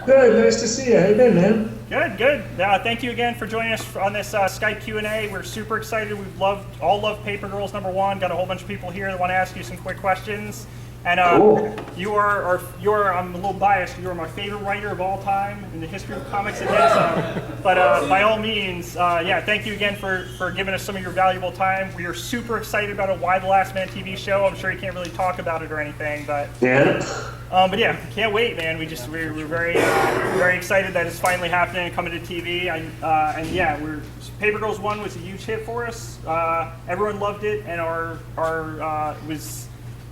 Good, nice to see you. How you been, man? Good, good. Thank you again for joining us on this Skype Q&A. We're super excited. We've all loved Paper Girls #1. Got a whole bunch of people here that want to ask you some quick questions. And Cool. you are, I'm a little biased, you are my favorite writer of all time in the history of comics and then some. But by all means, yeah, thank you again for giving us some of your valuable time. We are super excited about a Why the Last Man TV show. I'm sure you can't really talk about it or anything, but Yeah. but yeah, can't wait, man. We're very excited that it's finally happening and coming to TV. And yeah, Paper Girls 1 was a huge hit for us. Everyone loved it, and was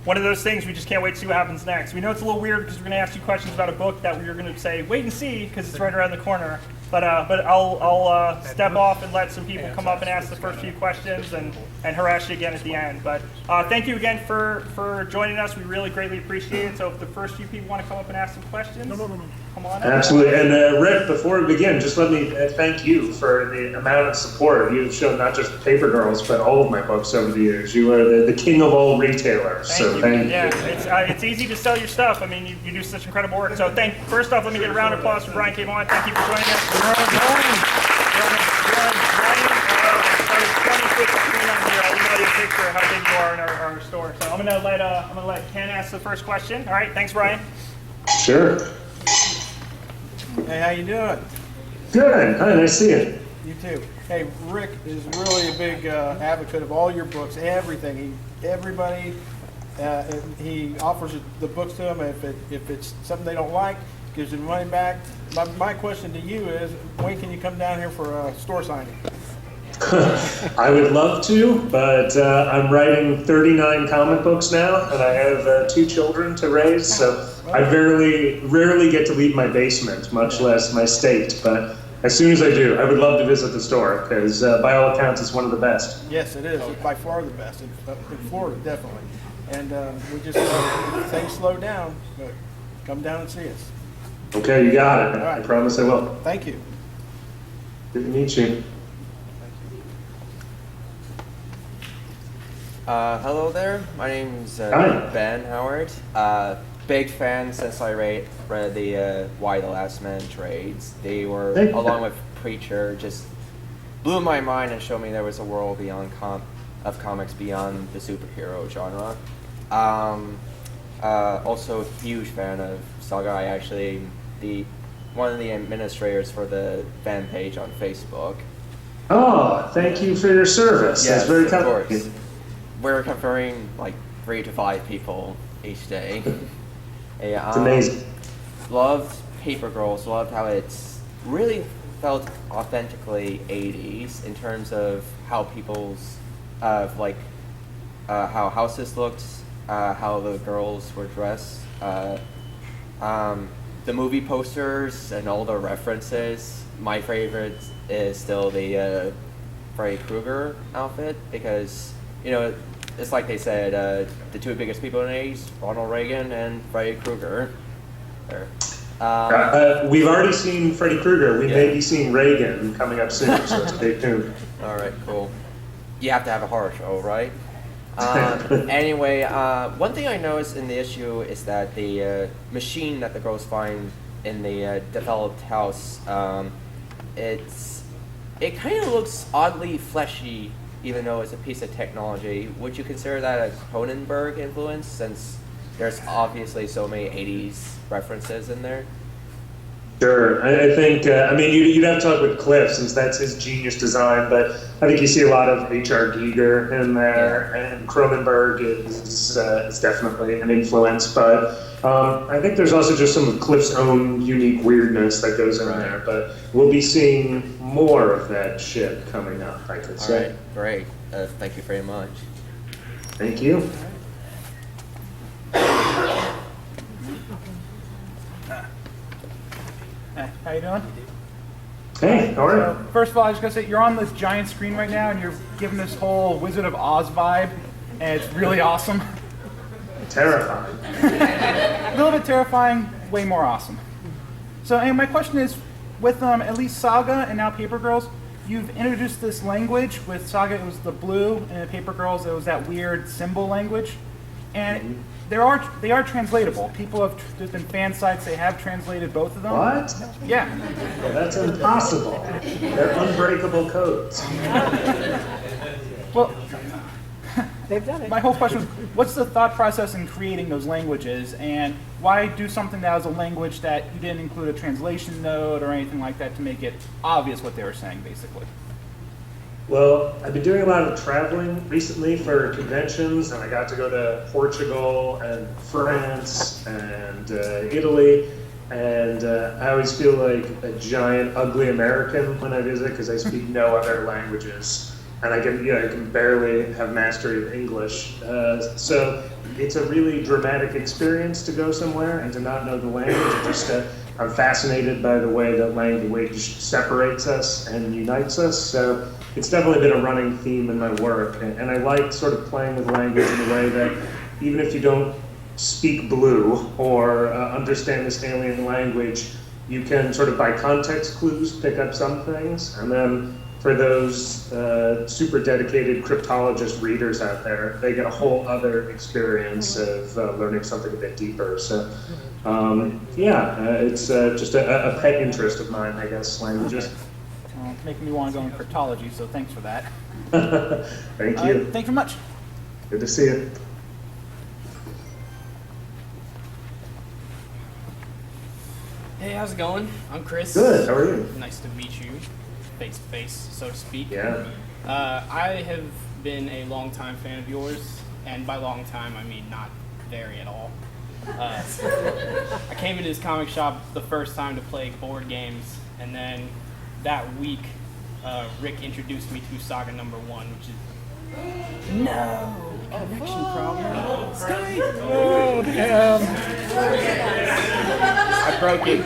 one of those things we just can't wait to see what happens next. We know it's a little weird because we're going to ask you questions about a book that we're going to say wait and see because it's right around the corner. But I'll step off and let some people come up and ask the first few questions and harass you again at the end. But thank you again for joining us. We really greatly appreciate it. So if the first few people want to come up and ask some questions, come on up. Absolutely. And Rick, before we begin, just let me thank you for the amount of support you've shown, not just Paper Girls, but all of my books over the years. You are the king of all retailers. Thank you. Yeah, it's easy to sell your stuff. I mean, you do such incredible work. So first off, let me get a round of applause for Brian K. Vaughan. Thank you for joining us. You're on a picture of how big you are in our store. So I'm gonna let Ken ask the first question. All right, thanks, Brian. Sure. Hey, how you doing? Good. Hi, nice to see you. You too. Hey, Rick is really a big advocate of all your books, everything. He offers the books to them. If it's something they don't like, gives them money back. My question to you is, when can you come down here for a store signing? I would love to, but I'm writing 39 comic books now, and I have 2 children to raise, so I rarely get to leave my basement, much less my state. But as soon as I do, I would love to visit the store, because by all accounts, it's one of the best. Yes, it is. It's by far the best, in Florida, definitely. And we just, things slow down, but come down and see us. Okay, you got it. All right. I promise I will. Thank you. Good to meet you. Hello there, my name's Hi. Ben Howard. Big fan since I read the Why the Last Man trades. They were, Thank you. along with Preacher, just blew my mind and showed me there was a world beyond of comics beyond the superhero genre. Also a huge fan of Saga. I actually one of the administrators for the fan page on Facebook. Oh, thank you for your service. Yes, That's very of kind of course. you. We're covering like 3 to 5 people each day. It's amazing. Loved Paper Girls. Loved how it's really felt authentically 80s in terms of how how houses looked, how the girls were dressed, the movie posters and all the references. My favorite is still the Freddy Krueger outfit because, you know, it's like they said, the 2 biggest people in the 80s, Ronald Reagan and Freddy Krueger. We've already seen Freddy Krueger. We Yeah. may be seeing Reagan coming up soon, so stay tuned. All right, cool. You have to have a horror show, right? Anyway, one thing I noticed in the issue is that the machine that the girls find in the developed house, it kind of looks oddly fleshy, even though it's a piece of technology. Would you consider that a Cronenberg influence, since there's obviously so many 80s references in there? Sure. I think, I mean, you'd have to talk with Cliff since that's his genius design, but I think you see a lot of H.R. Giger in there, and Cronenberg is definitely an influence, but I think there's also just some of Cliff's own unique weirdness that goes in there, but we'll be seeing more of that shit coming up, I could say. All right, great. Thank you very much. Thank you. How you doing? Hey, how are you? So, first of all, I was gonna say you're on this giant screen right now, and you're giving this whole Wizard of Oz vibe, and it's really awesome. Terrifying. A little bit terrifying, way more awesome. So, and my question is, with at least Saga and now Paper Girls, you've introduced this language. With Saga, it was the blue, and in Paper Girls, it was that weird symbol language. And they are translatable. People have there's been fan sites they have translated both of them. What? Yeah. Well, that's impossible. They're unbreakable codes. Well, They've done it. my whole question was, what's the thought process in creating those languages, and why do something that was a language that you didn't include a translation note or anything like that to make it obvious what they were saying, basically? Well, I've been doing a lot of traveling recently for conventions, and I got to go to Portugal and France and Italy, and I always feel like a giant ugly American when I visit because I speak no other languages. And I can barely have mastery of English. So it's a really dramatic experience to go somewhere and to not know the language. I'm fascinated by the way that language separates us and unites us. So it's definitely been a running theme in my work. And I like sort of playing with language in a way that even if you don't speak blue or understand this alien language, you can sort of by context clues pick up some things. And then for those super dedicated cryptologist readers out there, they get a whole other experience of learning something a bit deeper. So, it's just a pet interest of mine, I guess, languages. Making me want to go in cryptology, so thanks for that. Thank you. Thank you very much. Good to see you. Hey, how's it going? I'm Chris. Good, how are you? Nice to meet you, face to face, so to speak. Yeah. I have been a longtime fan of yours, and by long time, I mean not very at all. I came into this comic shop the first time to play board games, and then that week, Rick introduced me to Saga #1, which is connection problem. Skype. Oh, damn. I broke it.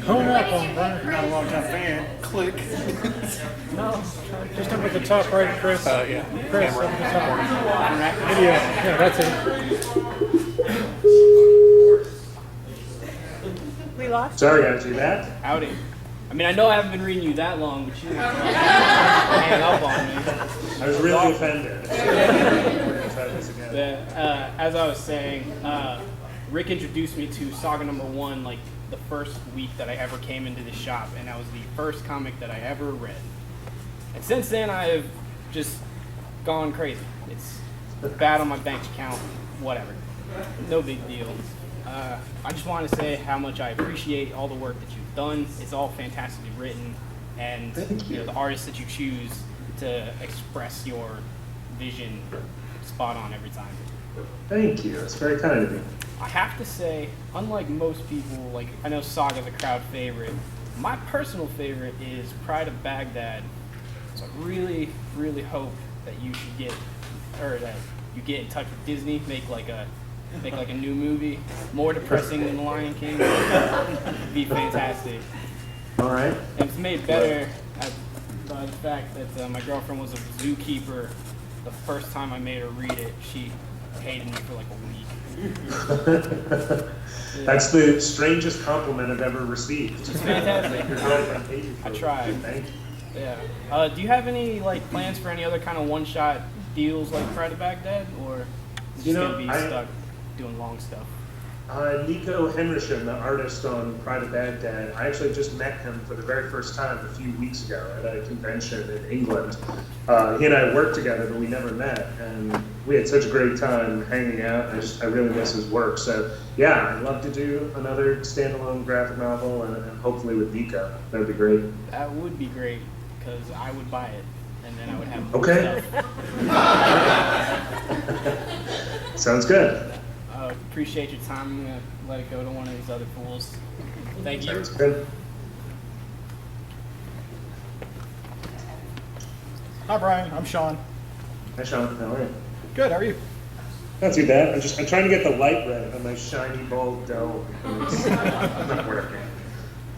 Hone up on Brian. Not a long time fan. Click. No, just up at the top right, Chris. Yeah. Chris, up at the top. Video. Yeah, that's it. We lost. Sorry, I do that. Howdy. I mean, I know I haven't been reading you that long, but you hang up on me. I was really offended. We're gonna try this again. As I was saying, Rick introduced me to Saga #1 like the first week that I ever came into the shop, and that was the first comic that I ever read. And since then, I've just gone crazy. It's bad on my bank account, whatever. No big deal. I just want to say how much I appreciate all the work that you've done. It's all fantastically written, and the artists that you choose to express your vision spot on every time. Thank you. It's very kind of you. I have to say, unlike most people, like I know Saga's a crowd favorite. My personal favorite is Pride of Baghdad. So I really, really hope that you should get, or that you get in touch with Disney, make like a new movie, more depressing than The Lion King. It'd be fantastic. All right. And it's made better by the fact that my girlfriend was a zookeeper. The first time I made her read it, she hated me for like a week. That's the strangest compliment I've ever received. It's fantastic. I tried. Thank you. Yeah. Do you have any like plans for any other kind of one-shot deals like Pride of Baghdad, or is it just gonna be stuck doing long stuff? Nico Henderson, the artist on Pride of Baghdad, I actually just met him for the very first time a few weeks ago at a convention in England. He and I worked together, but we never met, and we had such a great time hanging out. I really miss his work. So yeah, I'd love to do another standalone graphic novel, and hopefully with Nico. That'd be great. That would be great, because I would buy it, and then I would have more Okay. stuff. Sounds good. Appreciate your time. I'm gonna let it go to one of these other fools. Thank you. Sounds good. Hi, Brian. I'm Sean. Hi, Sean. How are you? Good. How are you? Not too bad. I'm trying to get the light right on my shiny bald dome. It's not working.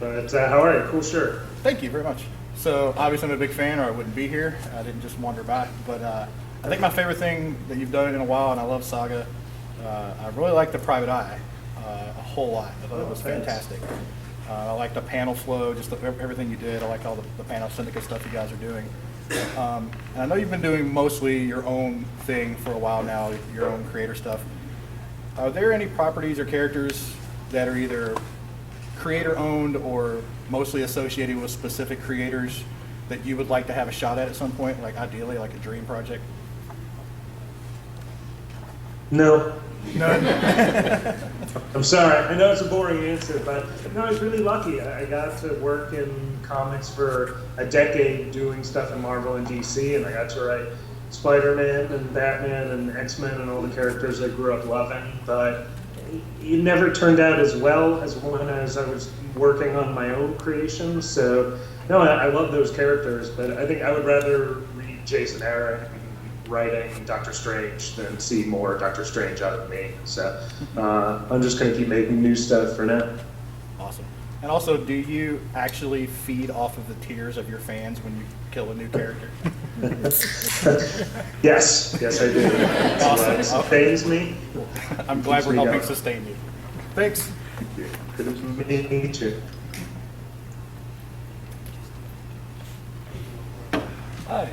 But how are you? Cool shirt. Thank you very much. So obviously I'm a big fan, or I wouldn't be here. I didn't just wander by. But I think my favorite thing that you've done in a while, and I love Saga. I really like the Private Eye a whole lot. I thought it was fantastic. I like the panel flow, just everything you did. I like all the panel syndicate stuff you guys are doing. I know you've been doing mostly your own thing for a while now, your own creator stuff. Are there any properties or characters that are either creator owned or mostly associated with specific creators that you would like to have a shot at some point, like ideally like a dream project? No. No. I'm sorry. I know it's a boring answer, but no, I was really lucky. I got to work in comics for a decade doing stuff in Marvel and DC, and I got to write Spider-Man and Batman and X-Men and all the characters I grew up loving, but it never turned out as well as when I was working on my own creations. So, no, I love those characters, but I think I would rather read Jason Aaron writing Doctor Strange than see more Doctor Strange out of me. So I'm just going to keep making new stuff for now. Awesome. And also, do you actually feed off of the tears of your fans when you kill a new character? Yes, I do. Awesome. It sustains me. I'm glad we're helping going. sustain you. Thanks. Me too. Hi.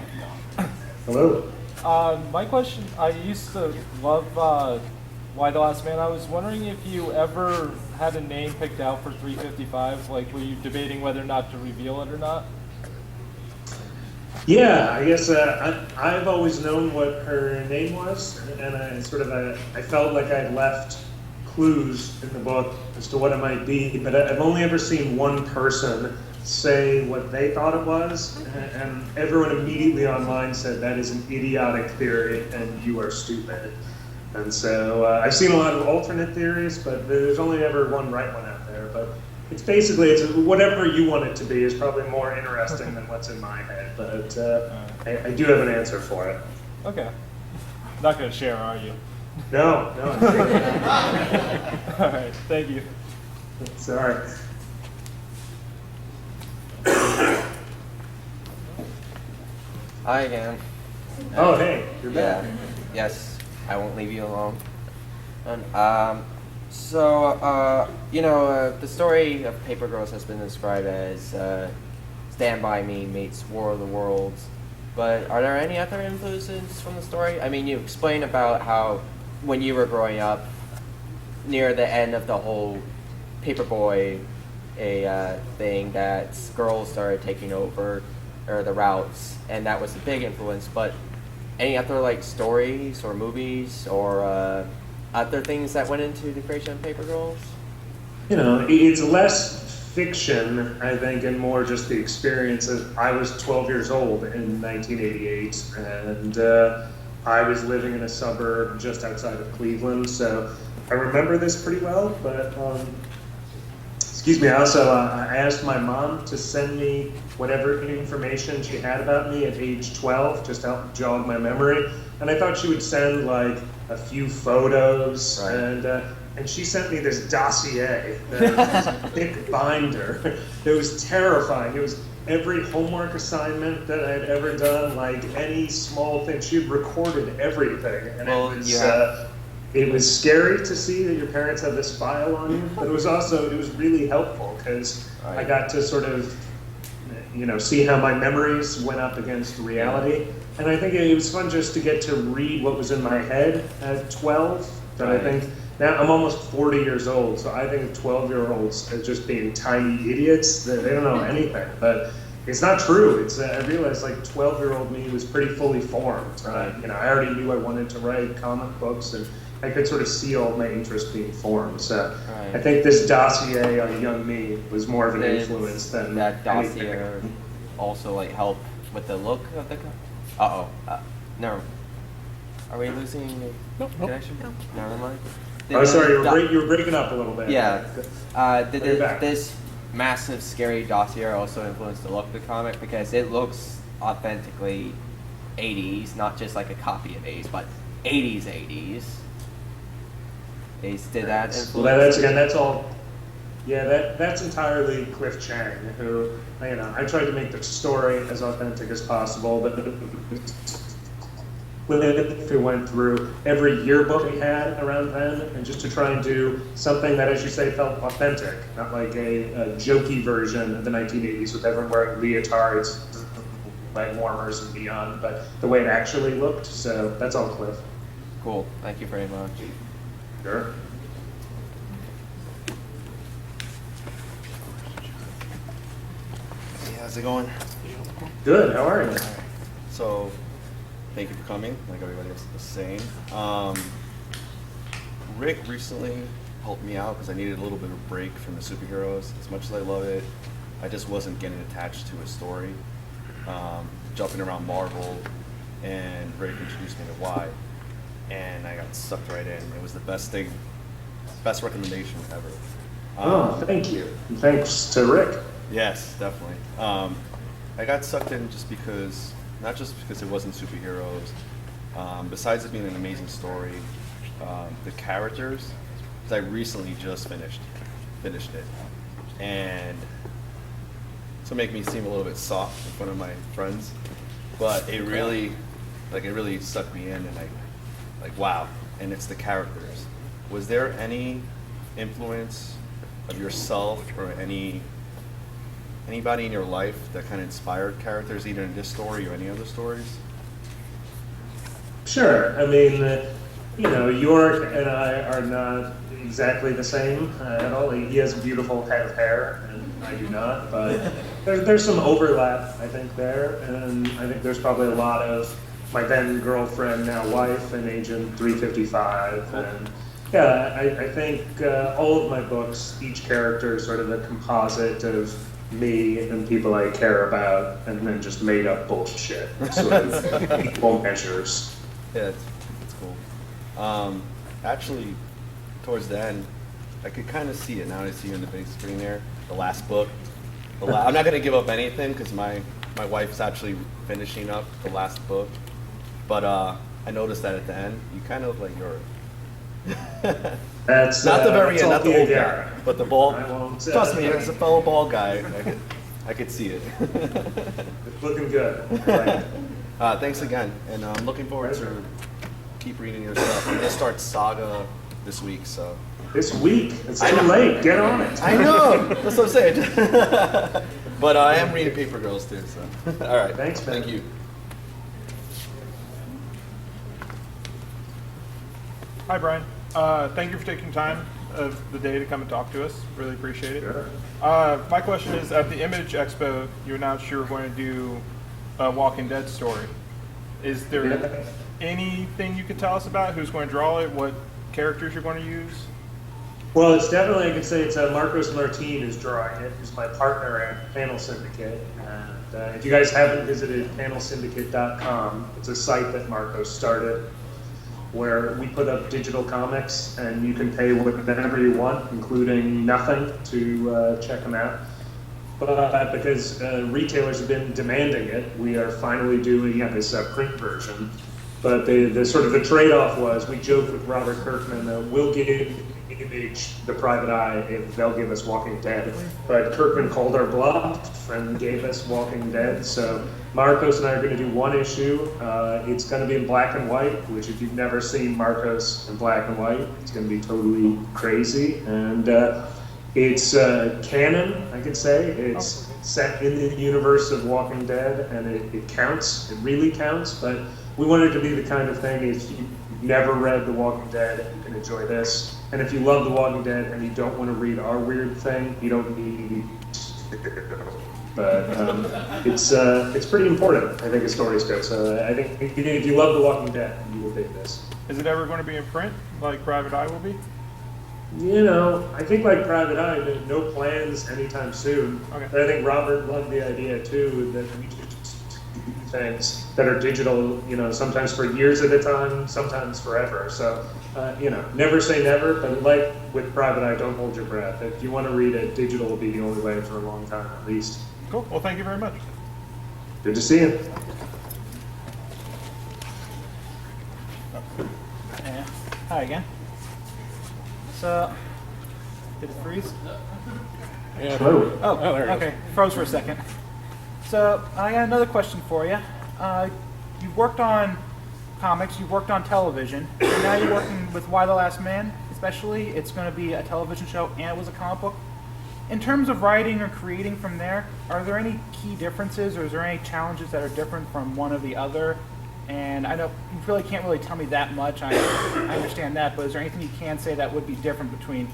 Hello. My question, I used to love Why the Last Man. I was wondering if you ever had a name picked out for 355, like were you debating whether or not to reveal it or not? Yeah, I guess I've always known what her name was, and I felt like I'd left clues in the book as to what it might be, but I've only ever seen one person say what they thought it was, and everyone immediately online said that is an idiotic theory and you are stupid. And so I've seen a lot of alternate theories, but there's only ever one right one out there. But it's whatever you want it to be is probably more interesting than what's in my head. But I do have an answer for it. Okay. Not going to share, are you? No. All right, thank you. Sorry. Hi again. Oh, hey, you're back. Yeah. Yes, I won't leave you alone. And, the story of Paper Girls has been described as Stand By Me meets War of the Worlds. But are there any other influences from the story? I mean, you explain about how when you were growing up, near the end of the whole Paperboy thing, that girls started taking over or the routes, and that was a big influence. But any other like stories or movies or other things that went into the creation of Paper Girls? It's less fiction, I think, and more just the experience of I was 12 years old in 1988, and I was living in a suburb just outside of Cleveland, so I remember this pretty well, but excuse me, I also I asked my mom to send me whatever information she had about me at age 12, just to help jog my memory. And I thought she would send like a few photos, Right. And she sent me this dossier, this thick binder. It was terrifying. It was every homework assignment that I'd ever done, like any small thing. She had recorded everything, and Well, it was scary to see that your parents had this file on you, but it was really helpful because I got to sort of, see how my memories went up against reality. And I think it was fun just to get to read what was in my head at 12. But I think now I'm almost 40 years old, so I think 12-year-olds as just being tiny idiots. They don't know anything, but it's not true. I realized like 12-year-old me was pretty fully formed. I already knew I wanted to write comic books, and I could sort of see all my interest being formed. So I think this dossier on young me was more of an influence than that anything. dossier also like help with the look of the. No. Are we losing connection? No. Never mind. Oh, sorry, you were breaking up a little bit. Yeah. Did You're back. this massive, scary dossier also influence the look of the comic? Because it looks authentically 80s, not just like a copy of 80s, but 80s. Did that influence? Well, that's all. Yeah, that's entirely Cliff Chang, who, I tried to make the story as authentic as possible, but we went through every yearbook we had around then, and just to try and do something that, as you say, felt authentic, not like a jokey version of the 1980s with everyone wearing leotards leg warmers and beyond, but the way it actually looked. So that's all Cliff. Cool. Thank you very much. Sure. Hey, how's it going? Good. How are you? So, thank you for coming, like everybody else was saying. Rick recently helped me out because I needed a little bit of a break from the superheroes. As much as I love it, I just wasn't getting attached to a story. Jumping around Marvel, and Rick introduced me to Y, and I got sucked right in. It was the best thing, best recommendation ever. Oh, thank you. And thanks to Rick. Yes, definitely. I got sucked in just because, not just because it wasn't superheroes. Besides it being an amazing story, the characters. Because I recently just finished it, and to make me seem a little bit soft in front of my friends, but it really sucked me in, and wow. And it's the characters. Was there any influence of yourself or anybody in your life that kind of inspired characters, either in this story or any other stories? Sure. I mean, York and I are not exactly the same at all. He has a beautiful head of hair, and I do not. But there's some overlap, I think, there. And I think there's probably a lot of my then girlfriend, now wife, and Agent 355. And yeah, I think all of my books, each character is sort of a composite of me and people I care about, and then just made up bullshit, sort of equal measures. Yeah, it's cool. Actually, towards the end, I could kind of see it now. I see you in the big screen there. The last book. I'm not going to give up anything because my wife's actually finishing up the last book. But I noticed that at the end, you kind of look like you're. That's not the very end, not the old guy, guy, but the bald. I won't, Trust me, as a fellow bald guy, I could see it. It's looking good. Right. Thanks again, and I'm looking forward to keep reading your stuff. I'm gonna start Saga this week, so. This week? It's too late. Get on it. I know. That's what I'm saying. But I am reading Paper Girls too, so. All right. Thanks, man. Thank you. Hi, Brian. Thank you for taking time of the day to come and talk to us. Really appreciate it. Sure. My question is, at the Image Expo, you announced you were going to do a Walking Dead story. Is there anything you could tell us about who's going to draw it, what characters you're going to use? Well, it's definitely, I could say it's Marcos Martin who's drawing it, who's my partner at Panel Syndicate. And if you guys haven't visited panelsyndicate.com, it's a site that Marcos started where we put up digital comics and you can pay whatever you want, including nothing, to check them out. But because retailers have been demanding it, we are finally doing this print version. But the sort of the trade-off was, we joked with Robert Kirkman that we'll give Image the private eye if they'll give us Walking Dead. But Kirkman called our bluff and gave us Walking Dead. So Marcos and I are going to do one issue. It's going to be in black and white, which if you've never seen Marcos in black and white, it's going to be totally crazy. And it's canon, I could say. It's set in the universe of Walking Dead, and it counts. It really counts. But we want it to be the kind of thing, if you've never read The Walking Dead, you can enjoy this. And if you love The Walking Dead and you don't want to read our weird thing, you don't need to. But it's pretty important, I think, as stories go. So I think if you love The Walking Dead, you will dig this. Is it ever going to be in print, like Private Eye will be? I think like Private Eye, no plans anytime soon. Okay. But I think Robert loved the idea too, that we just do things that are digital, sometimes for years at a time, sometimes forever. So, never say never, but like with Private Eye, don't hold your breath. If you want to read it, digital will be the only way for a long time at least. Cool. Well, thank you very much. Good to see you. Yeah. Hi again. So, did it freeze? Yeah. Hello. Oh, there it okay. Froze for a second. So, I got another question for you. You've worked on comics, you've worked on television, and now you're working with Y the Last Man, especially. It's going to be a television show and it was a comic book. in terms of writing or creating from there, are there any key differences, or is there any challenges that are different from one or the other? And I know you really can't really tell me that much. I understand that, but is there anything you can say that would be different between,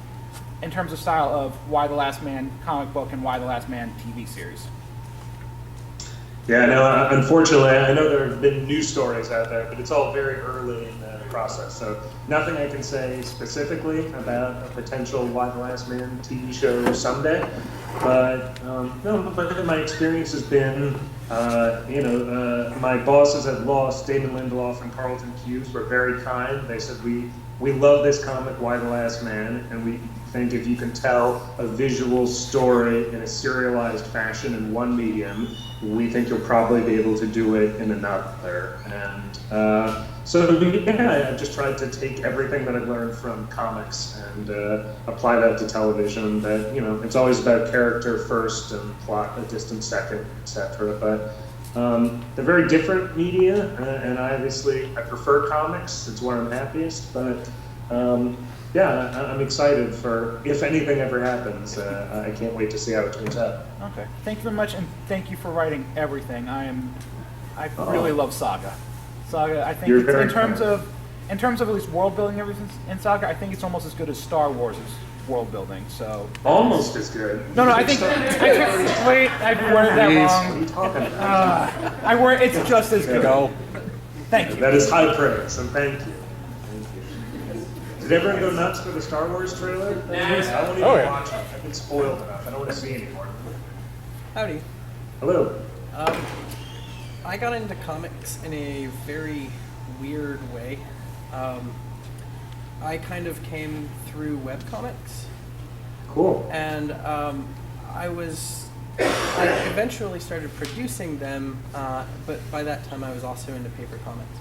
in terms of style of Y the Last Man comic book and Y the Last Man TV series? Yeah, no, unfortunately, I know there have been news stories out there, but it's all very early in the process. So nothing I can say specifically about a potential Y the Last Man TV show someday. But no, but my experience has been, my bosses at Lost, Damon Lindelof and Carlton Hughes, were very kind. They said, we love this comic, Y the Last Man, and we think if you can tell a visual story in a serialized fashion in one medium, we think you'll probably be able to do it in another. And so yeah, I've just tried to take everything that I've learned from comics and apply that to television. That, you know, it's always about character first and plot a distant second, etc. But they're very different media, and I prefer comics. It's where I'm happiest. But yeah, I'm excited for if anything ever happens. I can't wait to see how it turns out. Okay, thank you very much, and thank you for writing everything. I really love Saga. Saga, I think You're it's, very in terms of at least world building everything in Saga, I think it's almost as good as Star Wars' world building. So Almost as good. no, I think wait, I worded that wrong. It's just as good. Go. Thank you. That is high praise, and thank you. Did everyone go nuts for the Star Wars trailer? I won't even watch it. I've been spoiled enough. I don't want to see anymore. Howdy. Hello. I got into comics in a very weird way. I kind of came through webcomics. Cool. And I eventually started producing them, but by that time I was also into paper comics.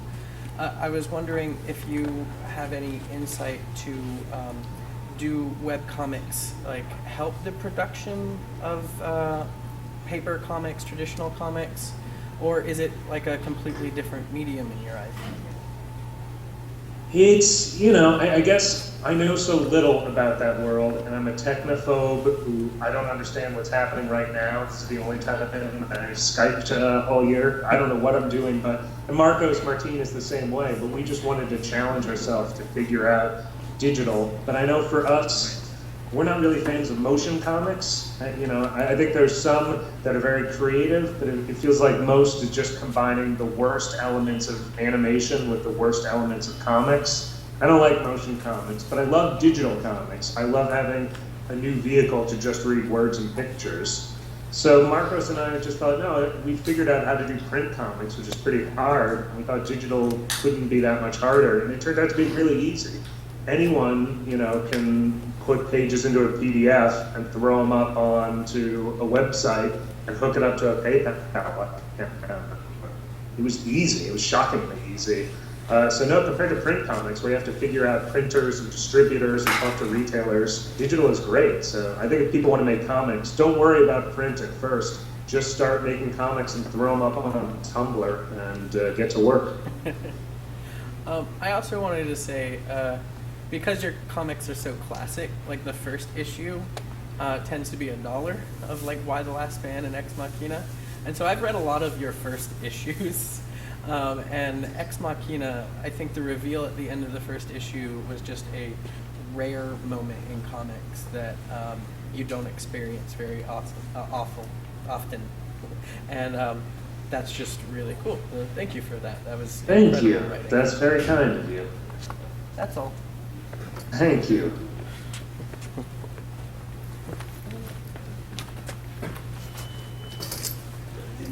I was wondering if you have any insight to do webcomics like help the production of paper comics, traditional comics, or is it like a completely different medium in your eyes? It's, I guess I know so little about that world, and I'm a technophobe who I don't understand what's happening right now. This is the only time I've Skyped all year. I don't know what I'm doing, and Marcos Martin is the same way, but we just wanted to challenge ourselves to figure out digital. But I know for us, we're not really fans of motion comics. I think there's some that are very creative, but it feels like most is just combining the worst elements of animation with the worst elements of comics. I don't like motion comics, but I love digital comics. I love having a new vehicle to just read words and pictures. So Marcos and I just thought, no, we figured out how to do print comics, which is pretty hard. We thought digital couldn't be that much harder, and it turned out to be really easy. Anyone, can put pages into a PDF and throw them up onto a website and hook it up to a PayPal account. It was easy. It was shockingly easy. So no, compared to print comics, where you have to figure out printers and distributors and talk to retailers, digital is great. So I think if people want to make comics, don't worry about print at first. Just start making comics and throw them up on Tumblr and get to work. I also wanted to say, because your comics are so classic, like the first issue tends to be $1 of like Y the Last Man and Ex Machina. And so I've read a lot of your first issues. And Ex Machina, I think the reveal at the end of the first issue was just a rare moment in comics that you don't experience very often. And that's just really cool. So thank you for that. That was Thank you. writing. That's very kind of you. That's all. Thank you.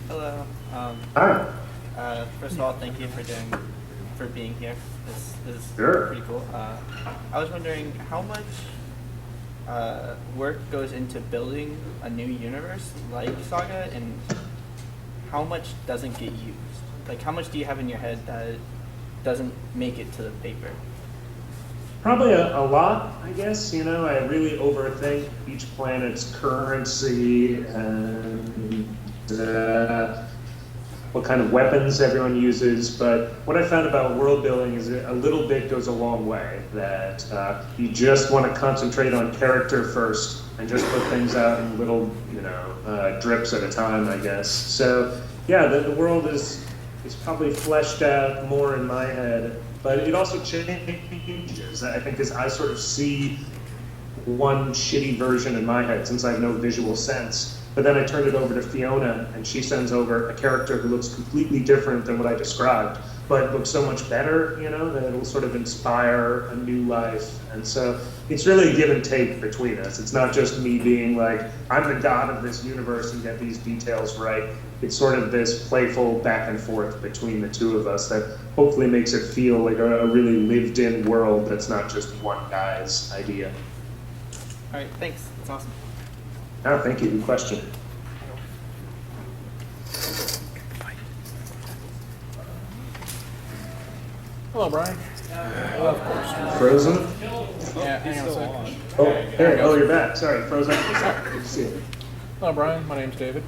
Hello. Hi. First of all, thank you for being here. This is Sure. pretty cool. I was wondering how much work goes into building a new universe like Saga, and how much doesn't get used? Like, how much do you have in your head that doesn't make it to the paper? Probably a lot, I guess. I really overthink each planet's currency, and what kind of weapons everyone uses. But what I found about world building is a little bit goes a long way, that you just want to concentrate on character first and just put things out in little, drips at a time, I guess. So yeah, the world is probably fleshed out more in my head, but it also changes, I think, as I sort of see one shitty version in my head, since I have no visual sense. But then I turn it over to Fiona, and she sends over a character who looks completely different than what I described, but looks so much better, that it'll sort of inspire a new life. And so it's really a give and take between us. It's not just me being like, I'm the god of this universe and get these details right. It's sort of this playful back and forth between the two of us that hopefully makes it feel like a really lived-in world that's not just one guy's idea. All right, thanks. That's awesome. Oh, thank you. Good question. Hello, Brian. Of course. Frozen? Yeah, hang on a sec. Oh, hey, you're back. Sorry, frozen. Good to see you. Hello, Brian. My name's David.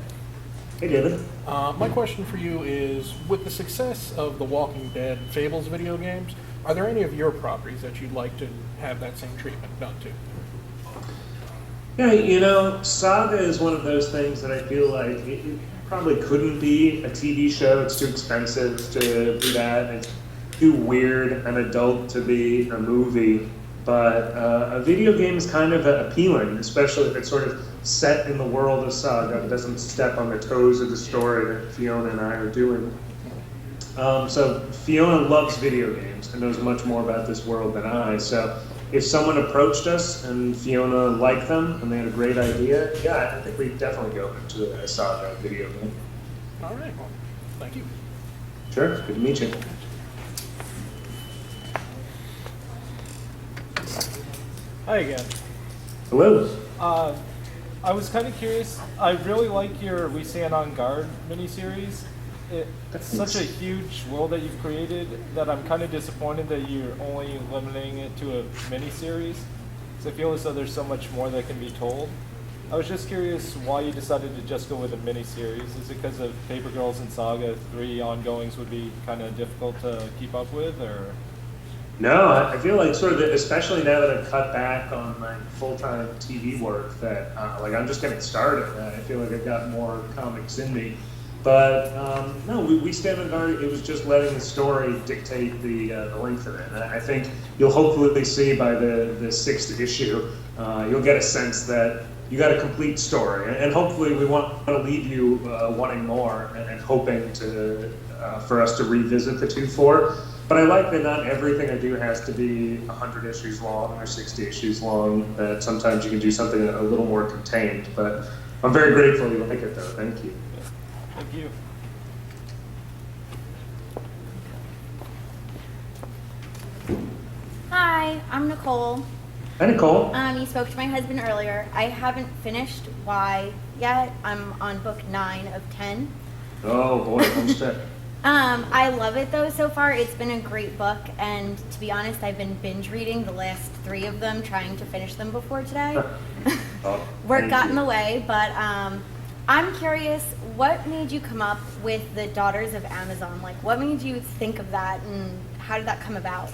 Hey, David. My question for you is, with the success of the Walking Dead Fables video games, are there any of your properties that you'd like to have that same treatment done to? Yeah, Saga is one of those things that I feel like it probably couldn't be a TV show. It's too expensive to do that. It's too weird and adult to be a movie. But a video game is kind of appealing, especially if it's sort of set in the world of Saga. It doesn't step on the toes of the story that Fiona and I are doing. So Fiona loves video games and knows much more about this world than I. So if someone approached us and Fiona liked them and they had a great idea, yeah, I think we'd definitely go into a Saga video game. All right. Well, thank you. Sure. Good to meet you. Hi again. Hello. I was kind of curious. I really like your We Stand on Guard miniseries. It's such a huge world that you've created that I'm kind of disappointed that you're only limiting it to a miniseries. Because I feel as though there's so much more that can be told. I was just curious why you decided to just go with a miniseries. Is it because of Paper Girls and Saga 3 ongoings would be kind of difficult to keep up with, or? No, I feel like sort of, especially now that I've cut back on my full-time TV work, that I'm just getting started. I feel like I've got more comics in me. But no, we stand on guard. It was just letting the story dictate the length of it. And I think you'll hopefully see by the 6th issue, you'll get a sense that you got a complete story. And hopefully we want to leave you wanting more and hoping for us to revisit the 2-4. But I like that not everything I do has to be 100 issues long or 60 issues long. That sometimes you can do something a little more contained. But I'm very grateful you like it, though. Thank you. Thank you. Hi, I'm Nicole. Hi, Nicole. You spoke to my husband earlier. I haven't finished Y yet. I'm on book 9 of 10. Oh boy, one step. I love it though so far. It's been a great book, and to be honest, I've been binge reading the last 3 of them, trying to finish them before today. Work got in the way, but I'm curious, what made you come up with the Daughters of Amazon? Like, what made you think of that, and how did that come about?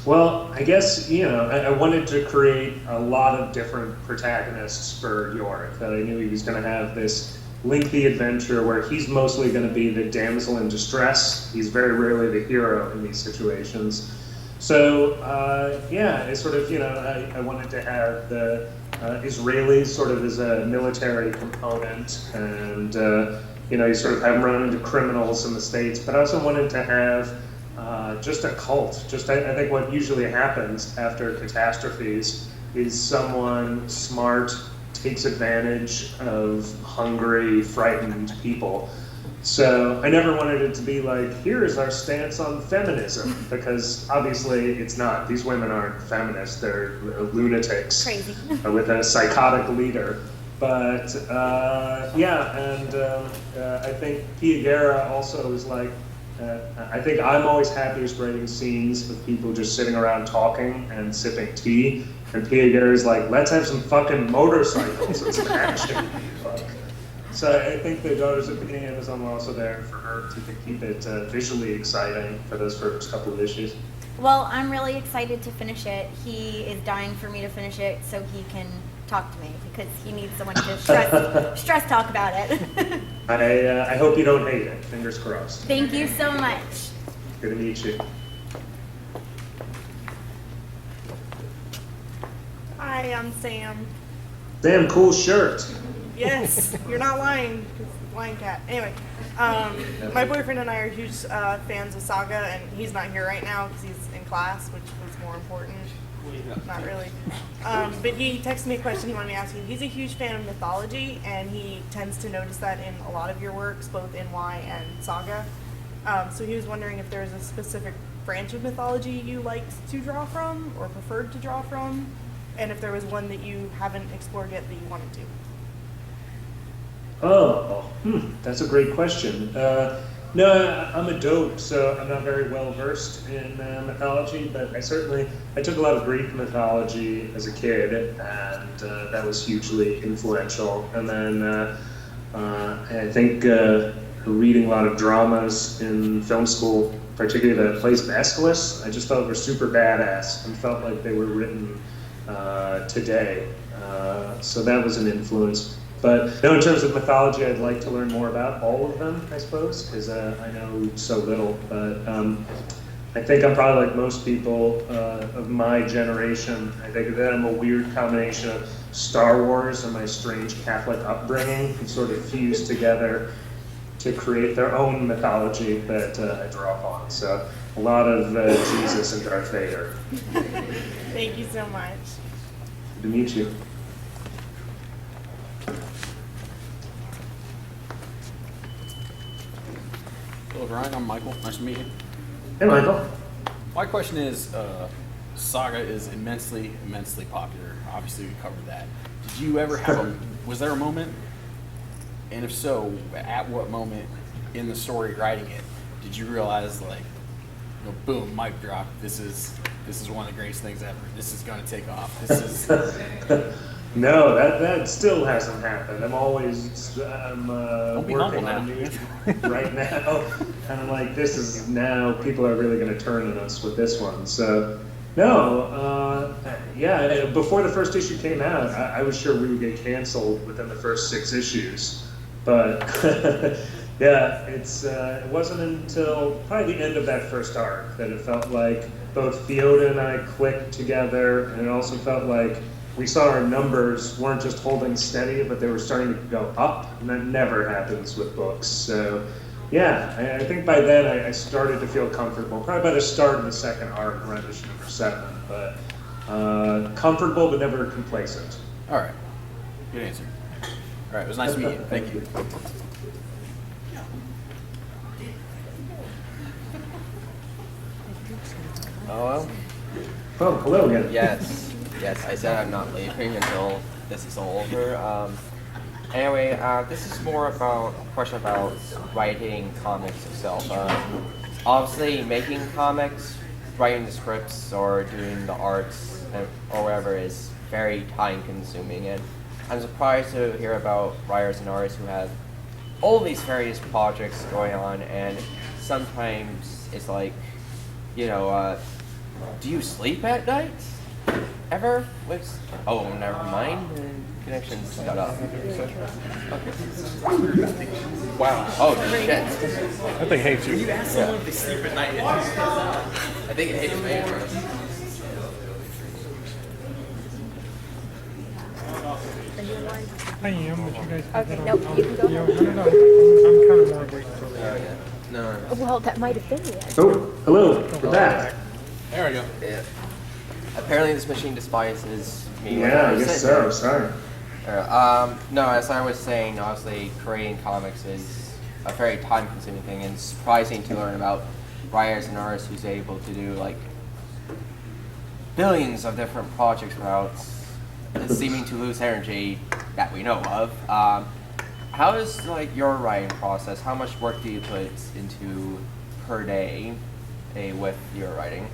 Well, I guess, I wanted to create a lot of different protagonists for Yorick, that I knew he was going to have this lengthy adventure where he's mostly going to be the damsel in distress. He's very rarely the hero in these situations. So, it's sort of, I wanted to have the Israelis sort of as a military component, and, you sort of have them run into criminals in the States, but I also wanted to have just a cult. I think what usually happens after catastrophes is someone smart takes advantage of hungry, frightened people. So I never wanted it to be like, here is our stance on feminism, because obviously it's not. These women aren't feminists, they're lunatics. Crazy. With a psychotic leader. But I think Pia Guerra also is like, I think I'm always happiest writing scenes with people just sitting around talking and sipping tea. And Pia Guerra's like, let's have some fucking motorcycles and some action. So I think the Daughters of Amazon were also there for her to keep it visually exciting for those first couple of issues. Well, I'm really excited to finish it. He is dying for me to finish it so he can talk to me because he needs someone to stress talk about it. I hope you don't hate it. Fingers crossed. Thank you so much. Good to meet you. Hi, I'm Sam. Damn cool shirt. Yes, you're not lying. Lying cat. Anyway, my boyfriend and I are huge fans of Saga, and he's not here right now because he's in class, which was more important. Not really. But he texted me a question he wanted me to ask you. He's a huge fan of mythology, and he tends to notice that in a lot of your works, both NY and Saga. So he was wondering if there's a specific branch of mythology you liked to draw from or preferred to draw from, and if there was one that you haven't explored yet that you wanted to. Oh, that's a great question. No, I'm a dope, so I'm not very well versed in mythology, but I took a lot of Greek mythology as a kid, and that was hugely influential. And then I think reading a lot of dramas in film school, particularly the plays of Aeschylus, I just felt were super badass and felt like they were written today. So that was an influence. But no, in terms of mythology, I'd like to learn more about all of them, I suppose, because I know so little. But I think I'm probably like most people of my generation. I think that I'm a weird combination of Star Wars and my strange Catholic upbringing, who sort of fused together to create their own mythology that I draw upon. So a lot of Jesus and Darth Vader. Thank you so much. Good to meet you. Hello, Brian. I'm Michael. Nice to meet you. Hey, Michael. My question is, Saga is immensely popular. Obviously, we covered that. Did you ever have was there a moment, and if so, at what moment in the story writing it, did you realize, like, boom, mic drop, this is one of the greatest things ever. This is going to take off. This is... No, that still hasn't happened. I'm working on new right now, and I'm like, this is now people are really going to turn on us with this one. So, no, yeah. Before the first issue came out, I was sure we would get canceled within the first 6 issues, but yeah, it wasn't until probably the end of that first arc that it felt like both Fiona and I clicked together, and it also felt like we saw our numbers weren't just holding steady, but they were starting to go up, and that never happens with books. So, yeah, I think by then I started to feel comfortable, probably by the start of the second arc, around issue number 7, but comfortable but never complacent. All right, good answer. All right, it was nice to meet you. Thank you. Hello? Oh, hello again. Yes, I said I'm not leaving until this is all over. Anyway, this is more about a question about writing comics itself. Obviously, making comics, writing the scripts, or doing the arts, or whatever is very time-consuming. And I'm surprised to hear about writers and artists who have all these various projects going on, and sometimes it's like, do you sleep at night? Ever? Oh, never mind. The connection's cut off. Okay. Wow. Oh, shit. That thing hates you. You ask someone if they sleep at night. I think it hates me. I am, but you guys can Okay, get nope, on. you can go Yeah, ahead. no. I'm kind of more waiting for Oh, yeah. No. Well, that might have been it. Oh, hello, we're back. There we go. Yeah. Apparently this machine despises me. Yeah, I guess so, sorry. No, as I was saying, obviously creating comics is a very time-consuming thing, and it's surprising to learn about writers and artists who's able to do like billions of different projects without seeming to lose energy that we know of. How is like your writing process? How much work do you put into per day with your writing?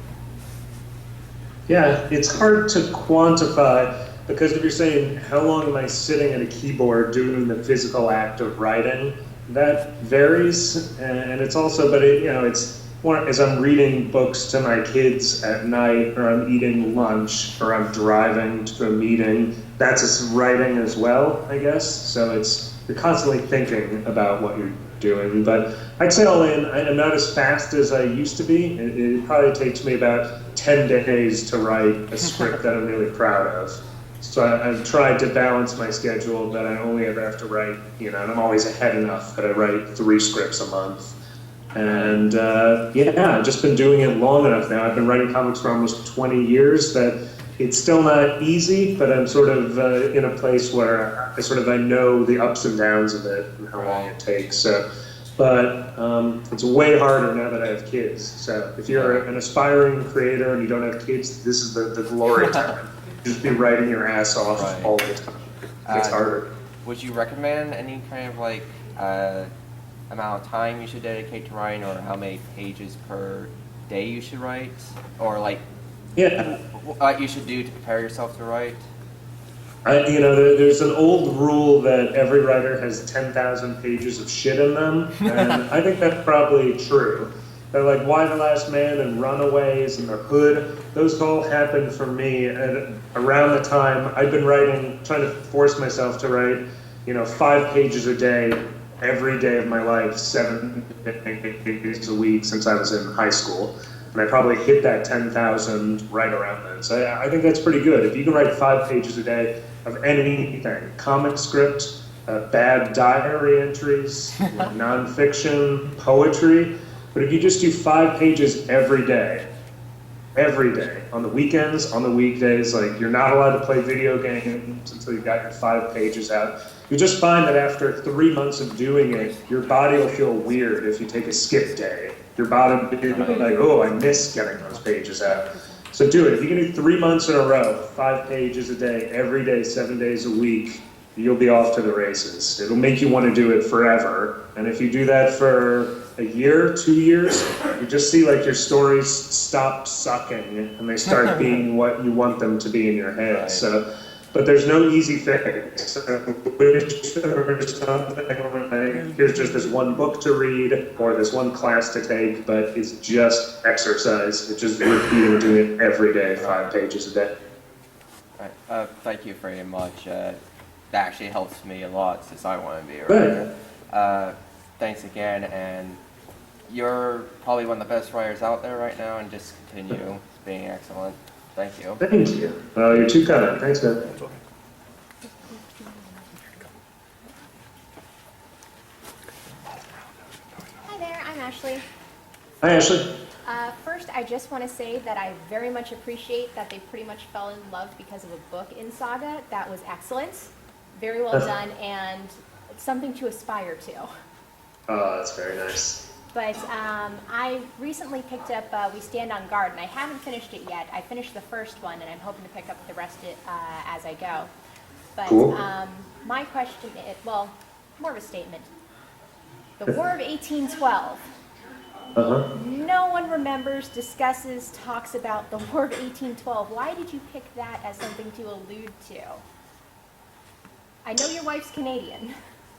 Yeah, it's hard to quantify. because if you're saying, how long am I sitting at a keyboard doing the physical act of writing, that varies, and it's also, but it's more as I'm reading books to my kids at night, or I'm eating lunch, or I'm driving to a meeting, that's writing as well, I guess. So you're constantly thinking about what you're doing. But I'd say all in, I'm not as fast as I used to be. It probably takes me about 10 days to write a script that I'm really proud of. So I've tried to balance my schedule that I only ever have to write, and I'm always ahead enough that I write 3 scripts a month. And I've just been doing it long enough now. I've been writing comics for almost 20 years that it's still not easy, but I'm sort of in a place where I know the ups and downs of it and how long it takes. But it's way harder now that I have kids. So if you're an aspiring creator and you don't have kids, this is the glory time. Just be writing your ass off all the time. It's harder. Would you recommend any kind of amount of time you should dedicate to writing, or how many pages per day you should write, or what you should do to prepare yourself to write? There's an old rule that every writer has 10,000 pages of shit in them, and I think that's probably true. They're like Why the Last Man and Runaways and The Hood. Those all happened for me around the time I've been trying to force myself to write, 5 pages a day, every day of my life, 7 days a week since I was in high school. And I probably hit that 10,000 right around then. So I think that's pretty good. If you can write 5 pages a day of anything, comic script, bad diary entries, nonfiction, poetry, but if you just do 5 pages every day, on the weekends, on the weekdays, you're not allowed to play video games until you've got your 5 pages out. You just find that after 3 months of doing it, your body will feel weird if you take a skip day. Your body will be like, oh, I miss getting those pages out. So do it. If you can do 3 months in a row, 5 pages a day, every day, 7 days a week, you'll be off to the races. It'll make you want to do it forever. And if you do that for a year, 2 years, you just see your stories stop sucking and they start being what you want them to be in your head. So, but there's no easy fix. Here's just this one book to read or this one class to take, but it's just exercise. It's just repeating, doing it every day, 5 pages a day. Right. Thank you very much. That actually helps me a lot since I want to be a writer. Thanks again, and you're probably one of the best writers out there right now, and just continue being excellent. Thank you. Thank you. You're too kind. Thanks, man. Hi there, I'm Ashley. Hi, Ashley. First, I just want to say that I very much appreciate that they pretty much fell in love because of a book in Saga. That was excellent. Very well done, and it's something to aspire to. Oh, that's very nice. But I recently picked up We Stand on Guard, and I haven't finished it yet. I finished the first one, and I'm hoping to pick up the rest as I go. But cool. My question is, well, more of a statement. The War of 1812. No one remembers, discusses, talks about the War of 1812. Why did you pick that as something to allude to? I know your wife's Canadian.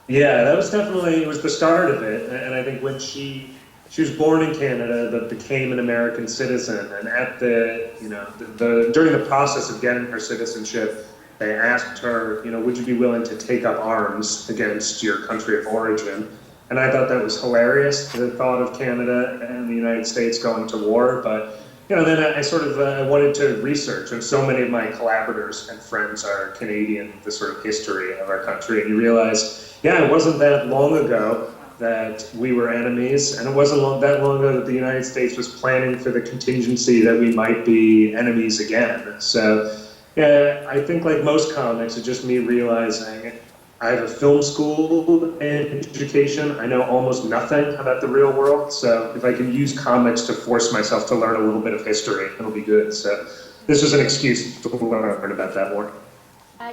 Yeah, that was definitely, it was the start of it, and I think when she was born in Canada, but became an American citizen, and at during the process of getting her citizenship, they asked her, would you be willing to take up arms against your country of origin? And I thought that was hilarious, the thought of Canada and the United States going to war, but then I wanted to research, and so many of my collaborators and friends are Canadian, the sort of history of our country, and you realize, it wasn't that long ago that we were enemies, and it wasn't that long ago that the United States was planning for the contingency that we might be enemies again. So, I think like most comics, it's just me realizing I have a film school education. I know almost nothing about the real world. So if I can use comics to force myself to learn a little bit of history, it'll be good. So this is an excuse to learn about that more.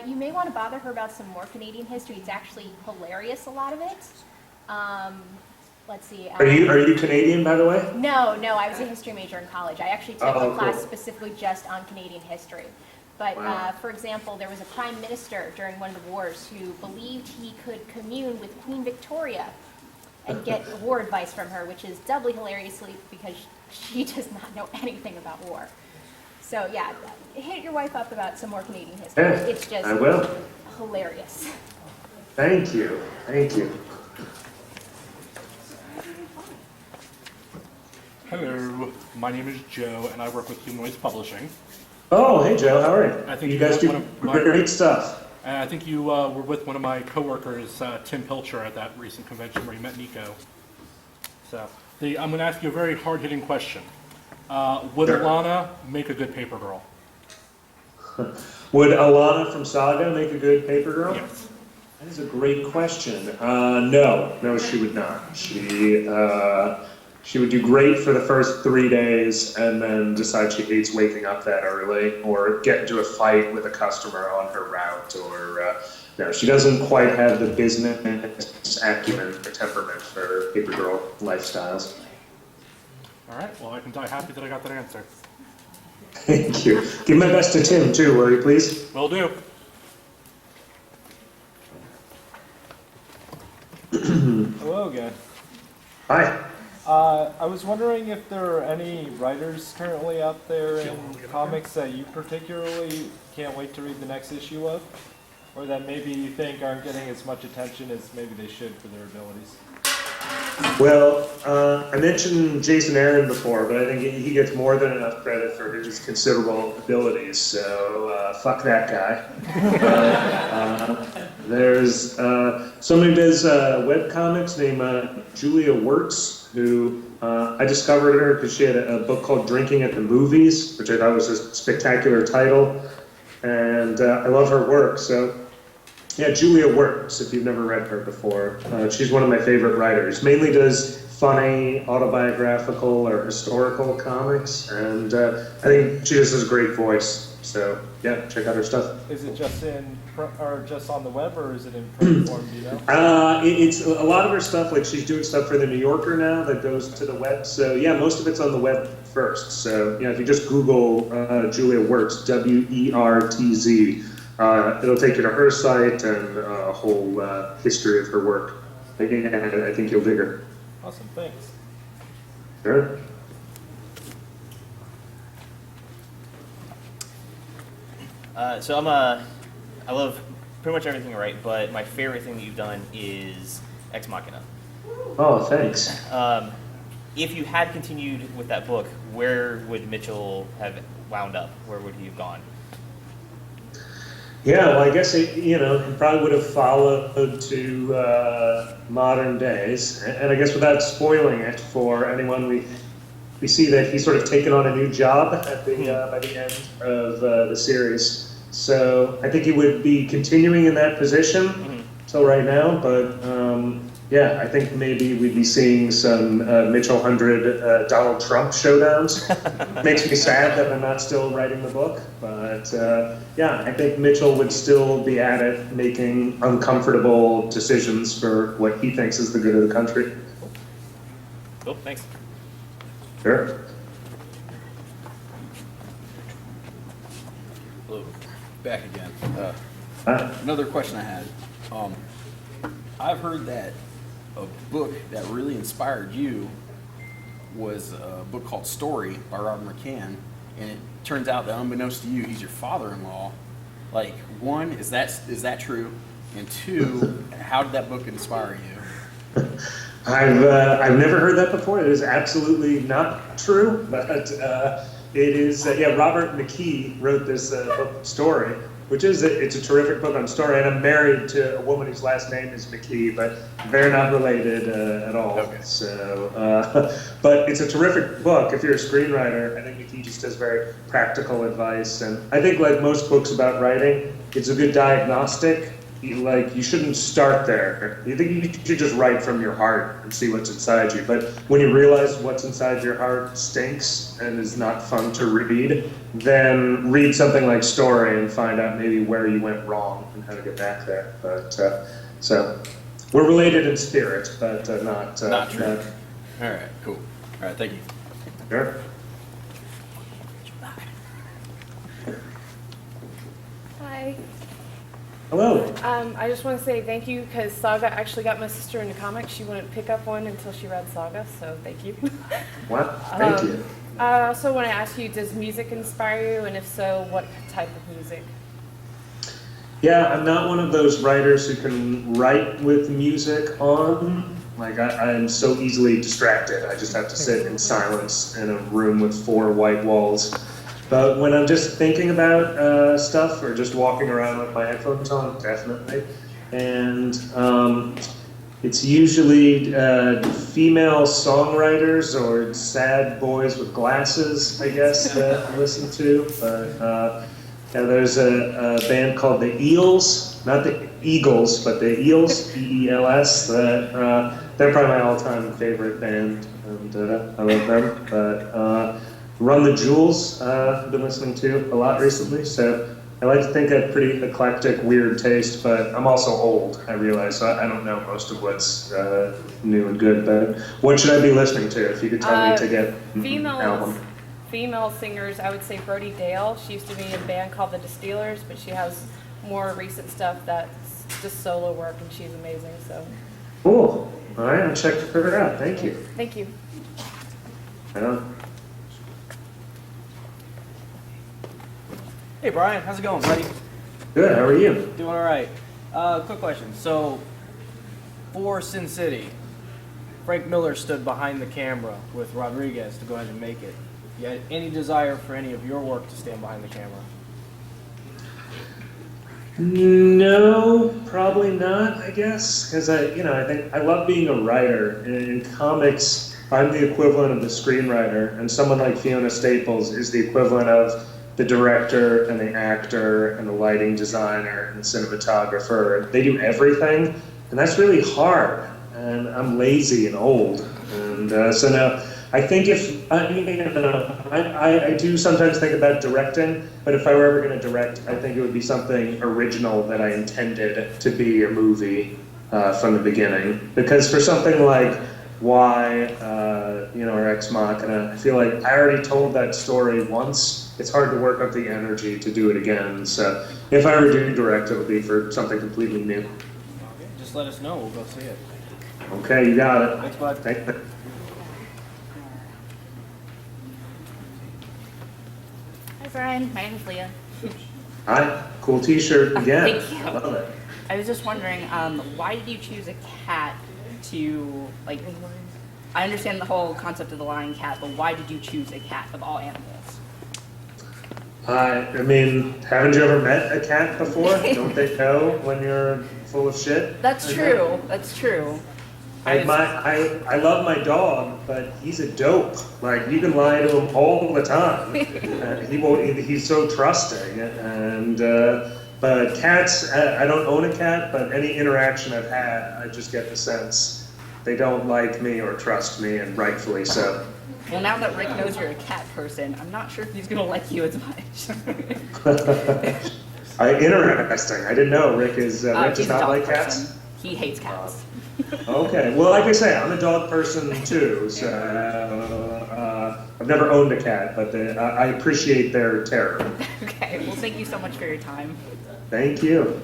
You may want to bother her about some more Canadian history. It's actually hilarious, a lot of it. Let's see. Are you Canadian, by the way? No, I was a history major in college. I actually took a class specifically just on Canadian history. But Wow. for example, there was a prime minister during one of the wars who believed he could commune with Queen Victoria and get war advice from her, which is doubly hilariously because she does not know anything about war. So yeah, hit your wife up about some more Canadian history. Yeah, It's just I will. hilarious. Thank you. Thank you. Hello, my name is Joe, and I work with Humanoids Publishing. Oh, hey Joe, how are you? I think you guys do one of my- great stuff. And I think you were with one of my coworkers, Tim Pilcher, at that recent convention where you met Nico. So, I'm going to ask you a very hard-hitting question. Would Sure. Alana make a good paper girl? Would Alana from Saga make a good paper girl? Yes. That is a great question. No, she would not. She would do great for the first 3 days and then decide she hates waking up that early or get into a fight with a customer on her route or, no, she doesn't quite have the business acumen or temperament for paper girl lifestyles. All right, well, I can die happy that I got that answer. Thank you. Give my best to Tim too, will you please? Will do. Hello again. Hi. I was wondering if there are any writers currently out there in comics that you particularly can't wait to read the next issue of, or that maybe you think aren't getting as much attention as maybe they should for their abilities. Well, I mentioned Jason Aaron before, but I think he gets more than enough credit for his considerable abilities, so fuck that guy. There's somebody who does webcomics named Julia Wirtz, who I discovered her because she had a book called Drinking at the Movies, which I thought was a spectacular title, and I love her work, so yeah, Julia Wirtz, if you've never read her before. She's one of my favorite writers. Mainly does funny, autobiographical, or historical comics, and I think she just has a great voice. So yeah, check out her stuff. Is it just or just on the web, or is it in print form? Do you know? It's a lot of her stuff. Like she's doing stuff for the New Yorker now that goes to the web. So yeah, most of it's on the web first. So yeah, if you just Google Julia Wirtz, WERTZ. It'll take you to her site and a whole history of her work. Again, I think you'll dig her. Awesome, thanks. Sure. So I love pretty much everything you write, but my favorite thing that you've done is Ex Machina. Oh, thanks. If you had continued with that book, where would Mitchell have wound up? Where would he have gone? Yeah, well, I guess he probably would have followed to modern days, and I guess without spoiling it for anyone, we see that he's sort of taken on a new job at the by the end of the series. So I think he would be continuing in that position till right now, but yeah, I think maybe we'd be seeing some Mitchell 100 Donald Trump showdowns. Makes me sad that I'm not still writing the book, but yeah, I think Mitchell would still be at it, making uncomfortable decisions for what he thinks is the good of the country. Cool, thanks. Sure. Hello, back again. Another question I had. I've heard that a book that really inspired you was a book called Story by Robert McCann, and it turns out that unbeknownst to you, he's your father-in-law. Like, one, is that true? And two, how did that book inspire you? I've never heard that before. It is absolutely not true, but it is. Yeah, Robert McKee wrote this book, Story, which is it's a terrific book on story. And I'm married to a woman whose last name is McKee, but they're not related at all. Okay. So, but it's a terrific book. If you're a screenwriter, I think McKee just has very practical advice. And I think, like most books about writing, it's a good diagnostic. You shouldn't start there. You think you should just write from your heart and see what's inside you. But when you realize what's inside your heart stinks and is not fun to read, then read something like Story and find out maybe where you went wrong and how to get back there. But so we're related in spirit, but not true. All right, cool. All right, thank you. Sure. Hi. Hello. I just want to say thank you because Saga actually got my sister into comics. She wouldn't pick up one until she read Saga, so thank you. Wow, thank you. I also want to ask you, does music inspire you, and if so, what type of music? Yeah, I'm not one of those writers who can write with music on. Like, I'm so easily distracted. I just have to sit in silence in a room with 4 white walls. But when I'm just thinking about stuff or just walking around with my headphones on, definitely. And it's usually female songwriters or sad boys with glasses, I guess, that I listen to. But yeah, there's a band called the Eels, not the Eagles, but the Eels, E-E-L-S. They're probably my all-time favorite band, and I love them. But Run the Jewels, I've been listening to a lot recently, so I like to think I have pretty eclectic, weird taste, but I'm also old, I realize, so I don't know most of what's new and good, but what should I be listening to, if you could tell me to get an album? Female singers, I would say Brody Dale. She used to be in a band called the Distillers, but she has more recent stuff that's just solo work, and she's amazing, so. Cool. All right, I'll check her out. Thank you. Thank you. Right on. Hey Brian, how's it going, buddy? Good, how are you? Doing all right. Quick question. So, for Sin City, Frank Miller stood behind the camera with Rodriguez to go ahead and make it. You had any desire for any of your work to stand behind the camera? No, probably not, I guess, because I think I love being a writer. In comics, I'm the equivalent of the screenwriter, and someone like Fiona Staples is the equivalent of the director and the actor and the lighting designer and the cinematographer. They do everything, and that's really hard. And I'm lazy and old, and so now I think I do sometimes think about directing, but if I were ever going to direct, I think it would be something original that I intended to be a movie from the beginning. Because for something like Y, or Ex Machina, I feel like I already told that story once. It's hard to work up the energy to do it again. So if I ever do direct, it would be for something completely new. Okay, just let us know. We'll go see it. Okay, you got it. Thanks, bud. Thank you. Hi, Brian. My name is Leah. Hi, cool T-shirt again. Thank you. I love it. I was just wondering, why did you choose a cat to, like, I understand the whole concept of the lion cat, but why did you choose a cat of all animals? I mean, haven't you ever met a cat before? Don't they know when you're full of shit? That's true. That's true. I love my dog, but he's a dope. Like, you can lie to him all the time. He's so trusting. And but cats, I don't own a cat, but any interaction I've had, I just get the sense they don't like me or trust me, and rightfully so. Well, now that Rick knows you're a cat person, I'm not sure if he's going to like you as much. Interesting. I didn't know Rick does He's a not dog like person. cats. He hates cats. Okay. Well, like I say, I'm a dog person too, so I've never owned a cat, but I appreciate their terror. Okay. Well, thank you so much for your time. Thank you.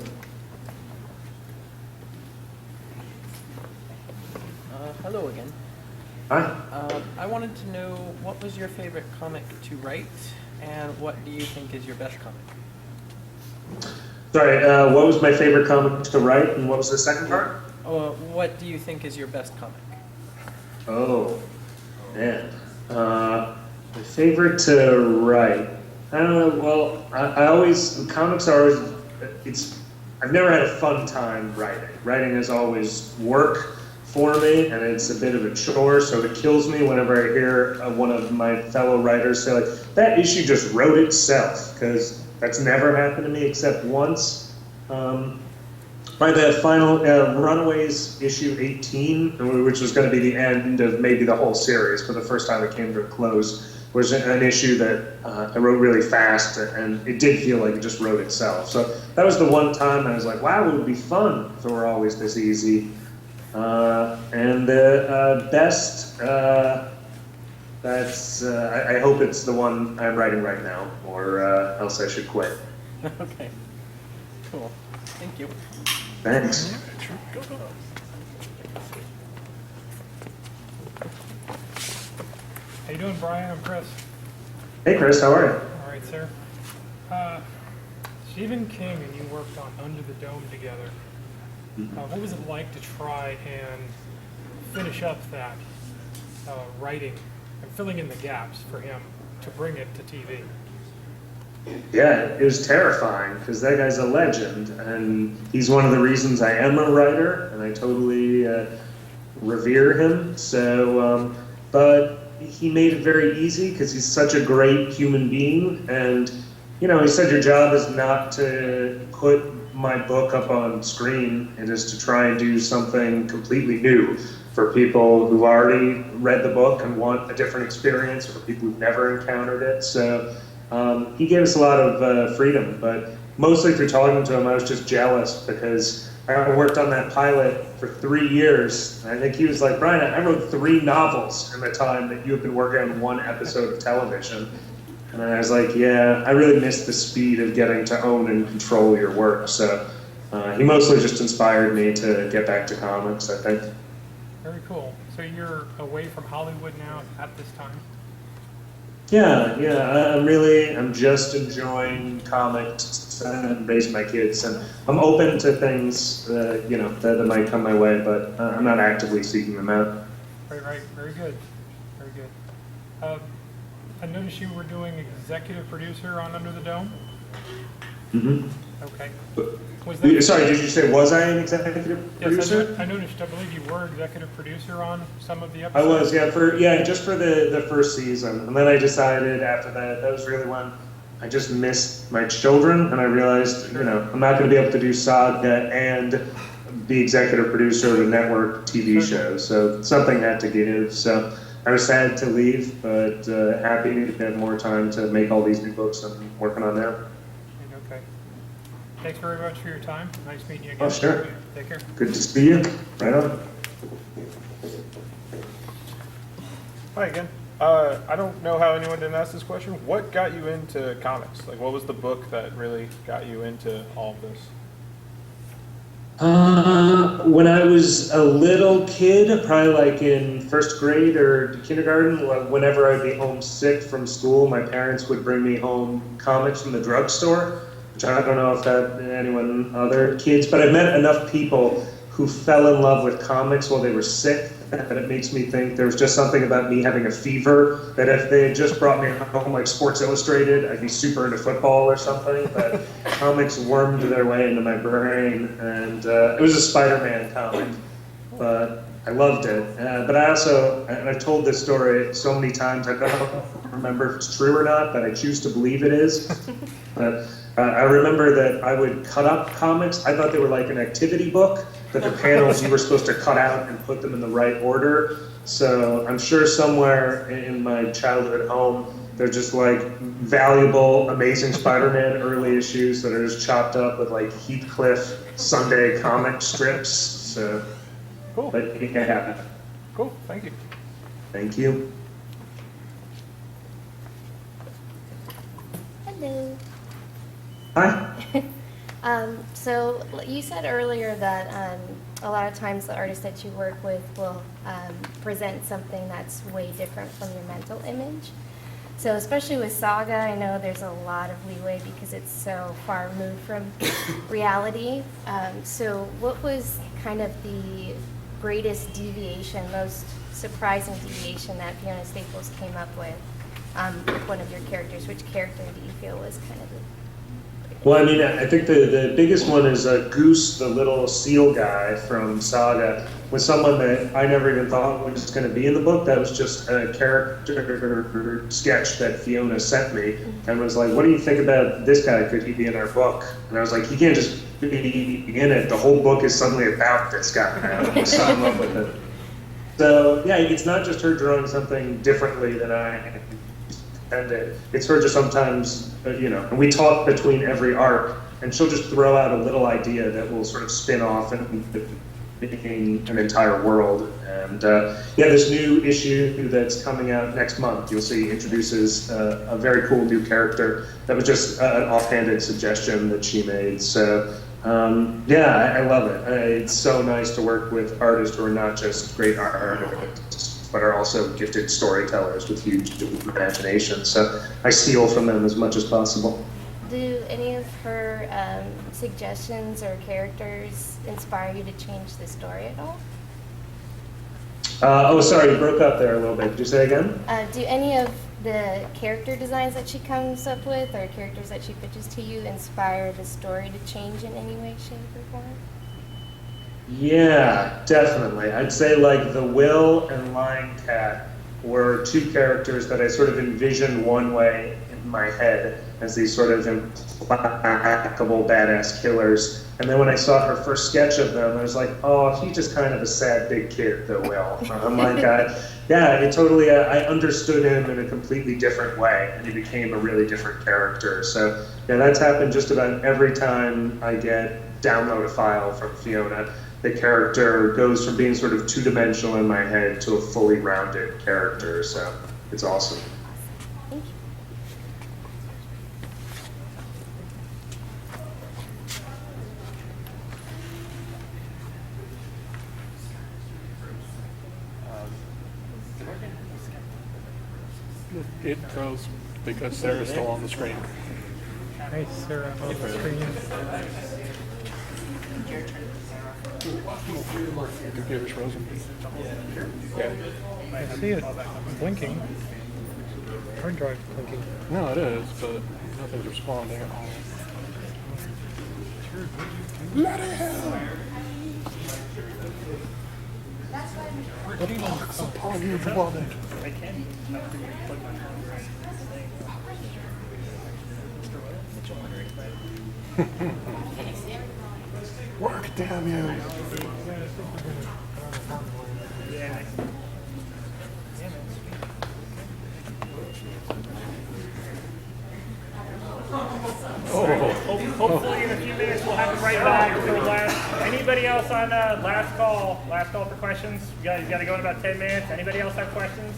Hello again. Hi. I wanted to know, what was your favorite comic to write, and what do you think is your best comic? Sorry, what was my favorite comic to write, and what was the second part? What do you think is your best comic? Oh, man. My favorite to write. I don't know, well, comics are always, I've never had a fun time writing. Writing is always work for me, and it's a bit of a chore, so it kills me whenever I hear one of my fellow writers say, like, that issue just wrote itself, because that's never happened to me except once. By the final Runaways issue 18, which was going to be the end of maybe the whole series, for the first time it came to a close, was an issue that I wrote really fast, and it did feel like it just wrote itself. So that was the one time I was like, wow, it would be fun if it were always this easy. And the best, I hope it's the one I'm writing right now, or else I should quit. Okay. cool. Thank you. Thanks. How you doing, Brian? I'm Chris. Hey, Chris, how are you? All right, sir. Stephen King and you worked on Under the Dome together. What was it like to try and finish up that writing and filling in the gaps for him to bring it to TV? Yeah, it was terrifying because that guy's a legend, and he's one of the reasons I am a writer, and I totally revere him. So, but he made it very easy because he's such a great human being, and you know, he said your job is not to put my book up on screen. It is to try and do something completely new for people who've already read the book and want a different experience, or for people who've never encountered it. So he gave us a lot of freedom, but mostly through talking to him, I was just jealous because I worked on that pilot for 3 years. And I think he was like, Brian, I wrote 3 novels in the time that you have been working on 1 episode of television. And I was like, yeah, I really miss the speed of getting to own and control your work. So he mostly just inspired me to get back to comics, I think. Very cool. So you're away from Hollywood now at this time? Yeah, I'm just enjoying comics and raising my kids. And I'm open to things, you know, that might come my way, but I'm not actively seeking them out. Right. Very good. Very good. I noticed you were doing executive producer on Under the Dome. Mm-hmm. Okay. Was that, sorry, did you say was I an executive producer? Yes, I noticed. I believe you were executive producer on some of the episodes. I was, just for the first season, and then I decided after that was really when I just missed my children, and I realized, you know, I'm not going to be able to do Saga and be executive producer of a network TV show, so something had to give. So I was sad to leave, but happy to have more time to make all these new books I'm working on now. Okay. Thanks very much for your time. Nice meeting you again. Oh, sure. Take care. Good to see you. Right on. Hi again. I don't know how anyone didn't ask this question. What got you into comics? Like, what was the book that really got you into all of this? When I was a little kid, probably like in first grade or kindergarten, whenever I'd be homesick from school, my parents would bring me home comics from the drugstore, which I don't know if that anyone other kids, but I've met enough people who fell in love with comics while they were sick that it makes me think there was just something about me having a fever that if they had just brought me home like Sports Illustrated, I'd be super into football or something, but comics wormed their way into my brain, and it was a Spider-Man comic, but I loved it. But I also, and I've told this story so many times, I don't remember if it's true or not, but I choose to believe it is. But I remember that I would cut up comics. I thought they were like an activity book, that the panels you were supposed to cut out and put them in the right order. So I'm sure somewhere in my childhood home, they're just like valuable, Amazing Spider-Man early issues that are just chopped up with like Heathcliff Sunday comic strips. So, cool. But it can happen. Cool, thank you. Thank you. Hello. Hi. So you said earlier that a lot of times the artists that you work with will present something that's way different from your mental image. So especially with Saga, I know there's a lot of leeway because it's so far removed from reality. So what was kind of the greatest deviation, most surprising deviation that Fiona Staples came up with one of your characters? Which character do you feel was kind of the... Well, I mean, I think the biggest one is Goose, the little seal guy from Saga, was someone that I never even thought was going to be in the book. That was just a character sketch that Fiona sent me and was like, what do you think about this guy? Could he be in our book? And I was like, he can't just be in it. The whole book is suddenly about this guy. I was so in love with it. So, yeah, it's not just her drawing something differently than I intended. It's her just sometimes, and we talk between every arc, and she'll just throw out a little idea that will sort of spin off and making an entire world. And this new issue that's coming out next month, you'll see, introduces a very cool new character that was just an offhanded suggestion that she made. So Yeah, I love it. It's so nice to work with artists who are not just great artists, but are also gifted storytellers with huge imaginations. So I steal from them as much as possible. Do any of her suggestions or characters inspire you to change the story at all? Oh, sorry, you broke up there a little bit. Could you say again? Do any of the character designs that she comes up with or characters that she pitches to you inspire the story to change in any way, shape, or form? Yeah, definitely. I'd say like the Will and Lion Cat were two characters that I sort of envisioned one way in my head as these sort of implacable badass killers. And then when I saw her first sketch of them, I was like, oh, he's just kind of a sad big kid, the Will. I'm like, yeah, it totally, I understood him in a completely different way, and he became a really different character. So yeah, that's happened just about every time I download a file from Fiona. The character goes from being sort of two-dimensional in my head to a fully rounded character, so it's awesome. It froze because Sarah's still on the screen. Hey, Sarah, on the screen. Your computer's frozen. Yeah. I see it blinking. Hard drive blinking. No, it is, but nothing's responding at all. Let it out! What do you want upon your beloved? I can. Work, damn you! Hopefully in a few minutes we'll have it right back. So anybody else on last call for questions? You guys got to go in about 10 minutes. Anybody else have questions?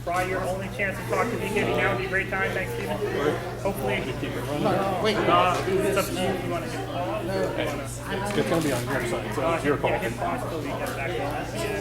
Probably your only chance to talk to BKV now would be a great time. Thanks, Steven. Hopefully. Wait. It's up to you. You want to get pause? It's going to be on your side, so it's your call. Yeah, hit pause till we get back to us again.